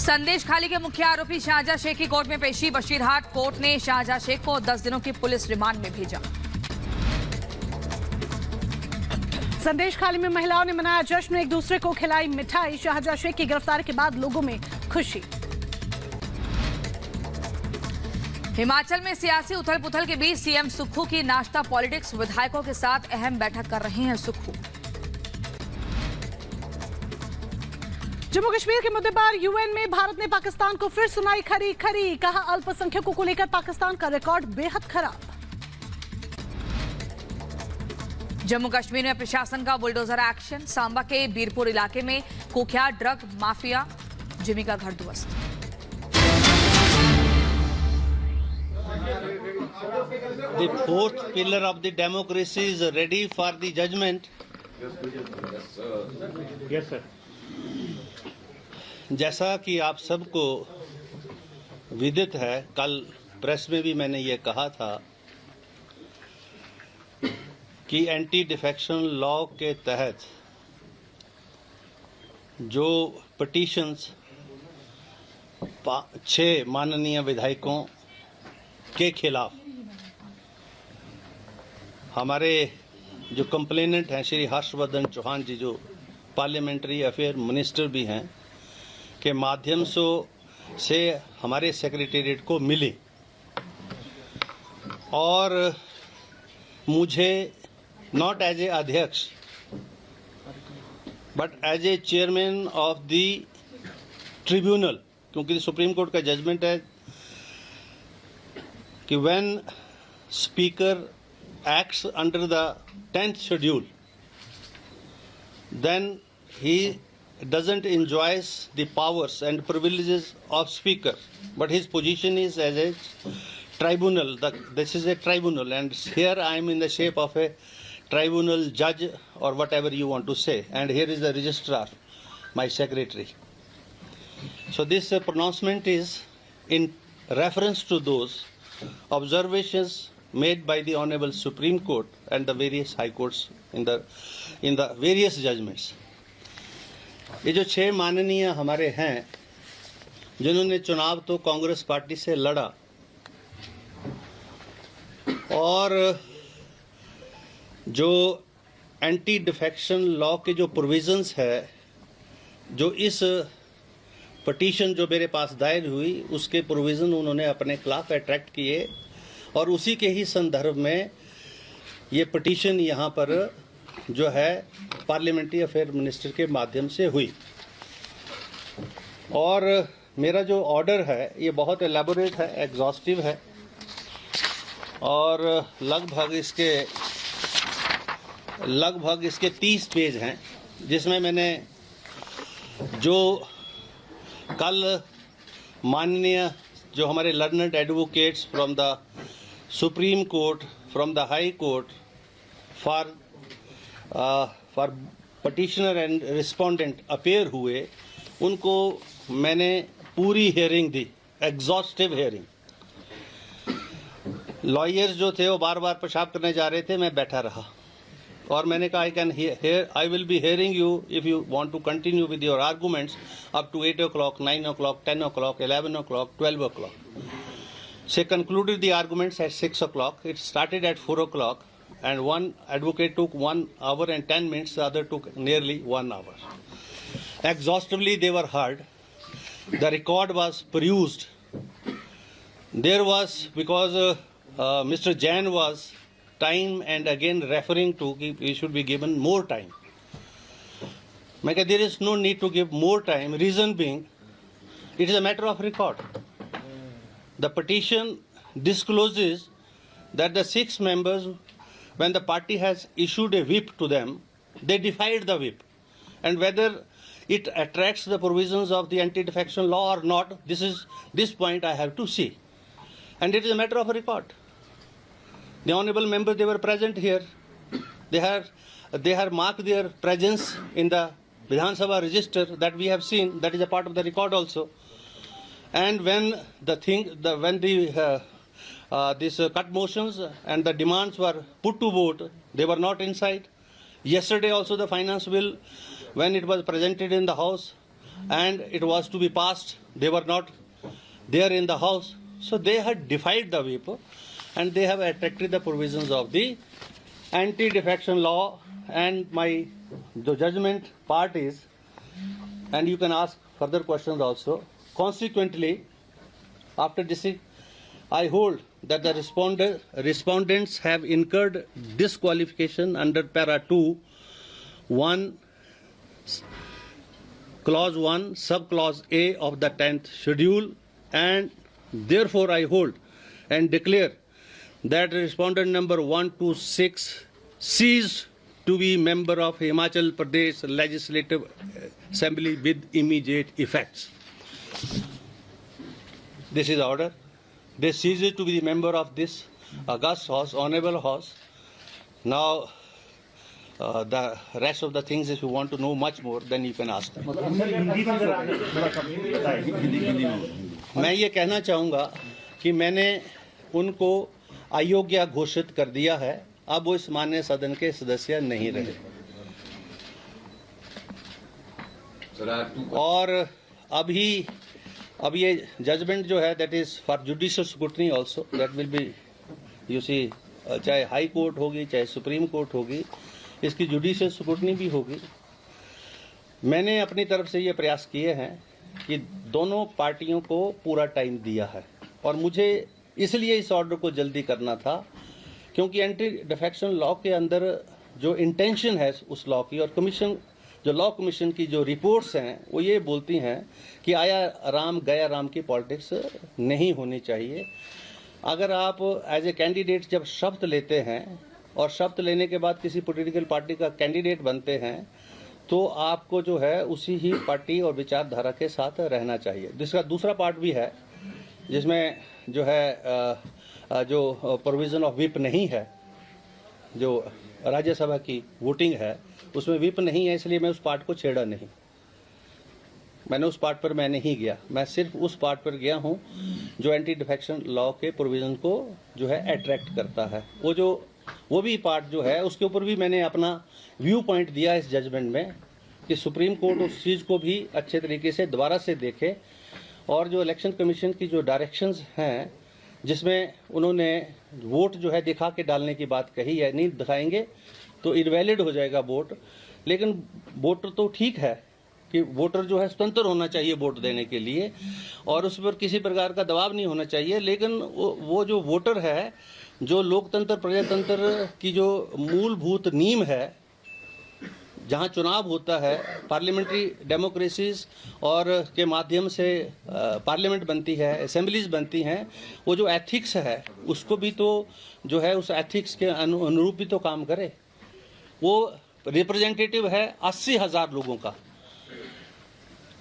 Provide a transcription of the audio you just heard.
संदेश खाली के मुख्य आरोपी शाहजहां शेख की कोर्ट में पेशी। बशीरहाट कोर्ट ने शाहजहां शेख को 10 दिनों की पुलिस रिमांड में भेजा। संदेश खाली में महिलाओं ने मनाया जश्न, एक दूसरे को खिलाई मिठाई। शाहजहां शेख की गिरफ्तारी के बाद लोगों में खुशी। हिमाचल में सियासी उथल पुथल के बीच सीएम सुक्खू की नाश्ता पॉलिटिक्स। विधायकों के साथ अहम बैठक कर रहे हैं सुक्खू। जम्मू कश्मीर के मुद्दे पर यूएन में भारत ने पाकिस्तान को फिर सुनाई खरी खरी। कहा अल्पसंख्यकों को लेकर पाकिस्तान का रिकॉर्ड बेहद खराब। जम्मू कश्मीर में प्रशासन का बुलडोजर एक्शन। सांबा के बीरपुर इलाके में कुख्यात ड्रग माफिया जिमी का घर ध्वस्त। The fourth pillar of the democracy is ready for the judgment. Yes, sir. जैसा कि आप सबको विदित है, कल प्रेस में भी मैंने ये कहा था कि एंटी डिफेक्शन लॉ के तहत जो पिटीशंस 6 माननीय विधायकों के खिलाफ हमारे जो कंप्लेनेंट हैं श्री हर्षवर्धन चौहान जी, जो पार्लियामेंट्री अफेयर मिनिस्टर भी हैं, के माध्यम से हमारे सेक्रेटेरिएट को मिली और मुझे नॉट एज ए अध्यक्ष but as a chairman of the tribunal, क्योंकि सुप्रीम कोर्ट का जजमेंट है कि when speaker acts under the 10th schedule, then he doesn't enjoy the powers and privileges of speaker, but his position is as a tribunal. This is a tribunal, and here I am in the shape of a tribunal judge or whatever you want to say, and here is the registrar, my secretary. So this pronouncement is in reference to those observations made by the Honorable Supreme Court and the various High Courts in the various judgments. ये जो 6 माननीय हमारे हैं जिन्होंने चुनाव तो Congress party से लड़ा और जो एंटी डिफेक्शन लॉ के जो प्रोविजंस है, जो इस पिटीशन जो मेरे पास दायर हुई उसके प्रोविजन उन्होंने अपने खिलाफ अट्रैक्ट किए और उसी के ही संदर्भ में ये पिटीशन यहाँ पर जो है पार्लियामेंट्री अफेयर मिनिस्टर के माध्यम से हुई। और मेरा जो ऑर्डर है ये बहुत एलैबोरेट है, एग्जॉस्टिव है और लगभग इसके 30 पेज हैं, जिसमें मैंने जो कल माननीय जो हमारे learned advocates from the supreme court, from the high court for petitioner and respondent appear हुए, उनको मैंने पूरी हियरिंग दी, एग्जॉस्टिव हियरिंग। लॉयर्स जो थे वो बार बार पेशाब करने जा रहे थे, मैं बैठा रहा और मैंने कहा I will be hearing you if you want to continue with your arguments up to 8 o'clock, 9 o'clock, 10 o'clock, 11 o'clock, 12 o'clock. She concluded the arguments at 6 o'clock. It started at 4 o'clock, and one advocate took 1 hour and 10 minutes, the other took nearly 1 hour. Exhaustively they were heard. The record was perused. There was, because Mr. Jain was time and again referring to we should be given more time. There is no need to give more time. Reason being, it is a matter of record. The petition discloses that the 6 members, when the party has issued a whip to them, they defied the whip. And whether it attracts the provisions of the anti-defection law or not, this point I have to see. And it is a matter of record. The honorable members, they were present here. They have marked their presence in the Vidhan Sabha register that we have seen. That is a part of the record also. And when these cut motions and the demands were put to vote, they were not inside. Yesterday also the finance bill, when it was presented in the House, and it was to be passed. They were not there in the house, so they had defied the whip, and they have attracted the provisions of the anti-defection law. And the judgment part is, and you can ask further questions also. Consequently, after this, I hold that the respondents have incurred disqualification under para 2, 1, clause 1, subclause A of the 10th schedule, and therefore I hold and declare that respondent number 126 ceased to be member of Himachal Pradesh Legislative Assembly with immediate effects. This is order. They ceased to be the member of this august house, honorable house. Now, the rest of the things, if you want to know much more, then you can ask them. मैं ये कहना चाहूँगा कि मैंने उनको अयोग्य घोषित कर दिया है, अब वो इस माननीय सदन के सदस्य नहीं रहे। और अब ये जजमेंट जो है, that is for judicial scrutiny also, that will be, you see, चाहे हाई कोर्ट होगी चाहे सुप्रीम कोर्ट होगी, इसकी जुडिशियल स्क्रूटनी भी होगी। मैंने अपनी तरफ से ये प्रयास किए हैं कि दोनों पार्टियों को पूरा टाइम दिया है, और मुझे इसलिए इस ऑर्डर को जल्दी करना था क्योंकि एंटी डिफेक्शन लॉ के अंदर जो इंटेंशन है उस लॉ की, और कमीशन, जो लॉ कमीशन की जो रिपोर्ट्स हैं, वो ये बोलती हैं कि आया राम गया राम की पॉलिटिक्स नहीं होनी चाहिए। अगर आप एज ए कैंडिडेट जब शपथ लेते हैं और शपथ लेने के बाद किसी पॉलिटिकल पार्टी का कैंडिडेट बनते हैं, तो आपको जो है उसी ही पार्टी और विचारधारा के साथ रहना चाहिए। जिसका दूसरा पार्ट भी है, जिसमें जो है जो प्रोविजन ऑफ विप नहीं है, जो राज्यसभा की वोटिंग है उसमें विप नहीं है, इसलिए मैं उस पार्ट को छेड़ा नहीं। मैंने उस पार्ट पर मैं नहीं गया, मैं सिर्फ उस पार्ट पर गया हूं जो एंटी डिफेक्शन लॉ के प्रोविजन को जो है अट्रैक्ट करता है। वो भी पार्ट जो है उसके ऊपर भी मैंने अपना व्यू पॉइंट दिया इस जजमेंट में कि सुप्रीम कोर्ट उस चीज़ को भी अच्छे तरीके से दोबारा से देखे, और जो इलेक्शन कमीशन की जो डायरेक्शंस हैं, जिसमें उन्होंने वोट जो है दिखा के डालने की बात कही है, नहीं दिखाएंगे तो इनवैलिड हो जाएगा वोट। लेकिन वोटर तो ठीक है कि वोटर जो है स्वतंत्र होना चाहिए वोट देने के लिए, और उस पर किसी प्रकार का दबाव नहीं होना चाहिए। लेकिन वो जो वोटर है, जो लोकतंत्र प्रजातंत्र की जो मूलभूत नींव है, जहां चुनाव होता है, पार्लियामेंट्री डेमोक्रेसीज और के माध्यम से पार्लियामेंट बनती है, असेंबलीज बनती हैं, वो जो एथिक्स है उसको भी तो जो है उस एथिक्स के अनुरूप भी तो काम करे। वो रिप्रेजेंटेटिव है 80,000 लोगों का,